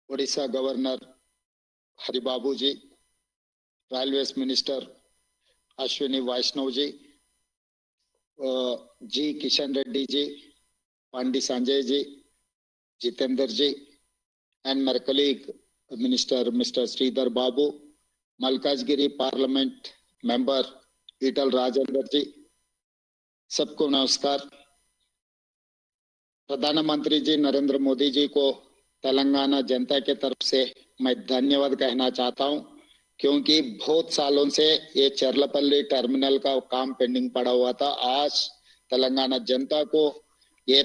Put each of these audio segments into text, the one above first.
Odisha governor Haribabu ji, railways minister Ashwini Vaishnaw ji, G Kishan Reddy ji, Pandi Sanjay ji, Jitendra ji, and my colleague Minister Mr. Sridhar Babu, Malkajgiri parliament member Etela Rajender ji, सबको नमस्कार। प्रधानमंत्री जी नरेंद्र मोदी जी को तेलंगाना जनता के तरफ से मैं धन्यवाद कहना चाहता हूं, क्योंकि बहुत सालों से ये चरलपल्ली टर्मिनल का काम पेंडिंग पड़ा हुआ था। आज तेलंगाना जनता को ये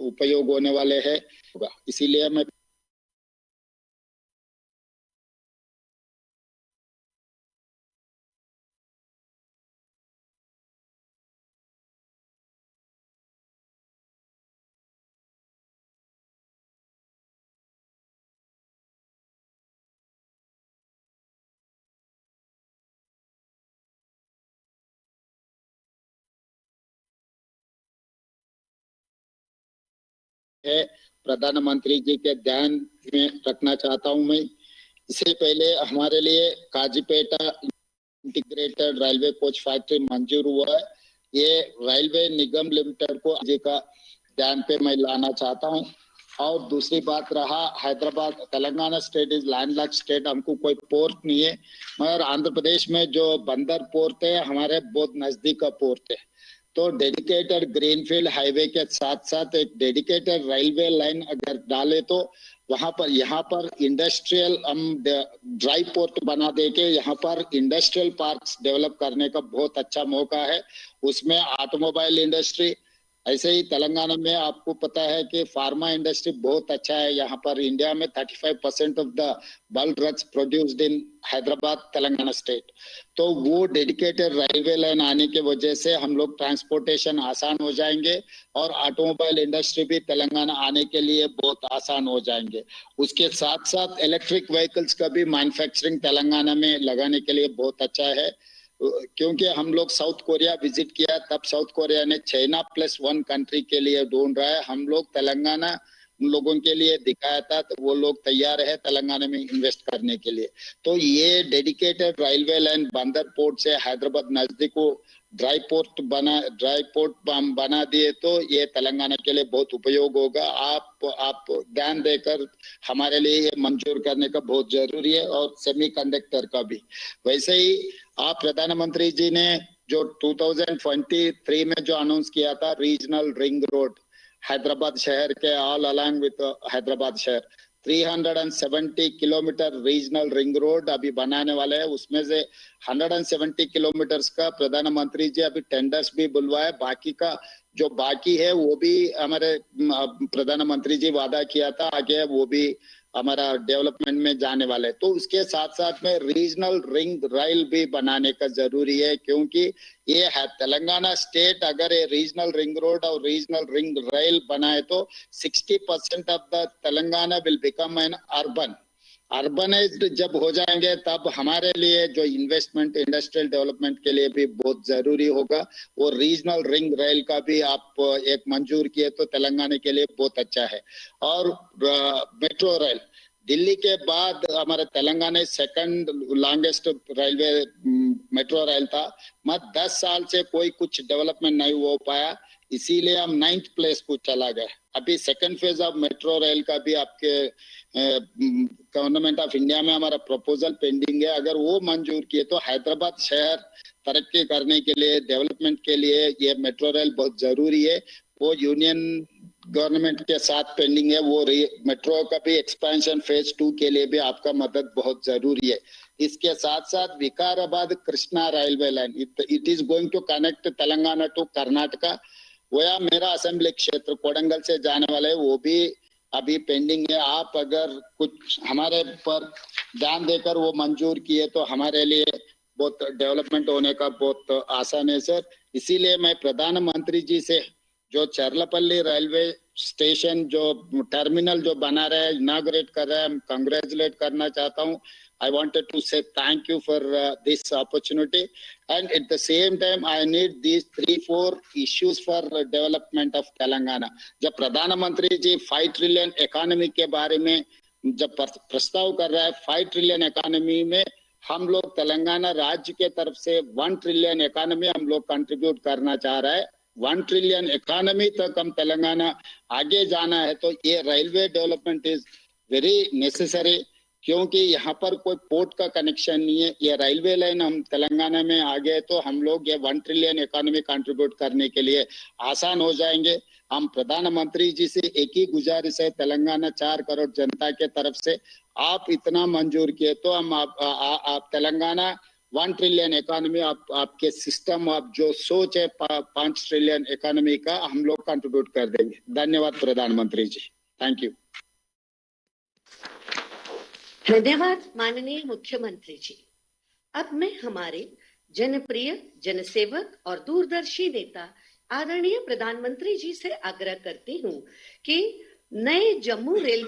उपयोग होने वाले हैं, इसीलिए मैं प्रधानमंत्री जी के ध्यान में रखना चाहता हूं। मैं इससे पहले हमारे लिए काजीपेटा इंटीग्रेटेड रेलवे कोच फैक्ट्री मंजूर हुआ है। ये रेलवे निगम लिमिटेड को जी का ध्यान पे मैं लाना चाहता हूं। और दूसरी बात रहा Hyderabad, Telangana state is landlocked state, हमको कोई पोर्ट नहीं है, मगर आंध्र प्रदेश में जो बंदर पोर्ट है हमारे बहुत नजदीक का पोर्ट है। तो डेडिकेटेड ग्रीनफील्ड हाईवे के साथ साथ एक डेडिकेटेड रेलवे लाइन अगर डाले तो वहां पर यहाँ पर इंडस्ट्रियल हम ड्राई पोर्ट बना दे के यहाँ पर इंडस्ट्रियल पार्क्स डेवलप करने का बहुत अच्छा मौका है। उसमें ऑटोमोबाइल इंडस्ट्री, ऐसे ही तेलंगाना में आपको पता है कि फार्मा इंडस्ट्री बहुत अच्छा है। यहाँ पर इंडिया में 35% of the bulk drugs produced in Hyderabad Telangana state. तो वो डेडिकेटेड रेलवे लाइन आने की वजह से हम लोग ट्रांसपोर्टेशन आसान हो जाएंगे और ऑटोमोबाइल इंडस्ट्री भी तेलंगाना आने के लिए बहुत आसान हो जाएंगे। उसके साथ साथ इलेक्ट्रिक व्हीकल्स का भी मैन्युफैक्चरिंग तेलंगाना में लगाने के लिए बहुत अच्छा है, क्योंकि हम लोग साउथ कोरिया विजिट किया, तब साउथ कोरिया ने चाइना +1 कंट्री के लिए ढूंढ रहा है, हम लोग तेलंगाना उन लोगों के लिए दिखाया था, तो वो लोग तैयार है तेलंगाना में इन्वेस्ट करने के लिए। तो ये डेडिकेटेड रेलवे लाइन बंदर पोर्ट से हैदराबाद नजदीक को ड्राई पोर्ट बना दिए तो ये तेलंगाना के लिए बहुत उपयोग होगा। आप ध्यान देकर हमारे लिए ये मंजूर करने का बहुत जरूरी है, और सेमीकंडक्टर का भी। वैसे ही आप प्रधानमंत्री जी ने जो 2023 में जो अनाउंस किया था रीजनल रिंग रोड हैदराबाद शहर के ऑल अलॉन्ग विद हैदराबाद शहर 370 किलोमीटर रीजनल रिंग रोड अभी बनाने वाले हैं। उसमें से 170 किलोमीटर्स का प्रधानमंत्री जी अभी टेंडर्स भी बुलवाए, बाकी का जो बाकी है वो भी हमारे प्रधानमंत्री जी वादा किया था आगे वो भी हमारा डेवलपमेंट में जाने वाले। तो उसके साथ साथ में रीजनल रिंग रेल भी बनाने का जरूरी है, क्योंकि ये है तेलंगाना स्टेट अगर ये रीजनल रिंग रोड और रीजनल रिंग रेल बनाए तो 60% of the Telangana will become an urbanised जब हो जाएंगे, तब हमारे लिए जो इन्वेस्टमेंट इंडस्ट्रियल डेवलपमेंट के लिए भी बहुत जरूरी होगा। वो रीजनल रिंग रेल का भी आप एक मंजूर किए तो तेलंगाना के लिए बहुत अच्छा है। और मेट्रो रेल, दिल्ली के बाद हमारे Telangana second longest railway metro rail था, मत 10 साल से कोई कुछ डेवलपमेंट नहीं हो पाया, इसीलिए हम 9th प्लेस को चला गए। अभी second phase of metro rail का भी आपके गवर्नमेंट ऑफ इंडिया में हमारा प्रपोजल पेंडिंग है। अगर वो मंजूर किए तो हैदराबाद शहर तरक्की करने के लिए, डेवलपमेंट के लिए ये मेट्रो रेल बहुत जरूरी है। वो यूनियन गवर्नमेंट के साथ पेंडिंग है, वो मेट्रो का भी एक्सपेंशन फेज 2 के लिए भी आपका मदद बहुत जरूरी है। इसके साथ साथ Vikarabad Krishna railway line, it is going to connect Telangana to Karnataka. वह मेरा असेंबली क्षेत्र कोडंगल से जाने वाले, वो भी अभी पेंडिंग है। आप अगर कुछ हमारे पर ध्यान देकर वो मंजूर किए तो हमारे लिए बहुत डेवलपमेंट होने का बहुत आसान है सर। इसीलिए मैं प्रधानमंत्री जी से जो चरलपल्ली रेलवे स्टेशन जो टर्मिनल जो बना रहे हैं, इनाग्रेट कर रहे हैं, कंग्रेचुलेट करना चाहता हूँ. I wanted to say thank you for this opportunity, and at the same time I need these 3-4 issues for development of Telangana. जब प्रधानमंत्री जी 5 ट्रिलियन इकोनॉमी के बारे में जब प्रस्ताव कर रहा है, 5 ट्रिलियन इकोनॉमी में हम लोग तेलंगाना राज्य के तरफ से 1 ट्रिलियन इकोनॉमी हम लोग कंट्रीब्यूट करना चाह रहा है. 1 ट्रिलियन इकोनॉमी तक हम तेलंगाना आगे जाना है, तो ये railway development is very necessary, क्योंकि यहाँ पर कोई पोर्ट का कनेक्शन नहीं है. ये रेलवे लाइन हम तेलंगाना में आ गए तो हम लोग ये 1 ट्रिलियन इकोनॉमी कंट्रीब्यूट करने के लिए आसान हो जाएंगे. हम प्रधानमंत्री जी से एक ही गुजारिश है, तेलंगाना 4 करोड़ जनता के तरफ से आप इतना मंजूर किए तो हम आप तेलंगाना 1 ट्रिलियन इकोनॉमी आपके सिस्टम, आप जो सोच है 5 ट्रिलियन इकोनॉमी का हम लोग कंट्रीब्यूट कर देंगे. धन्यवाद प्रधानमंत्री जी. Thank you. धन्यवाद माननीय मुख्यमंत्री जी. अब मैं हमारे जनप्रिय, जनसेवक और दूरदर्शी नेता आदरणीय प्रधानमंत्री जी से आग्रह करती हूँ कि नए जम्मू रेल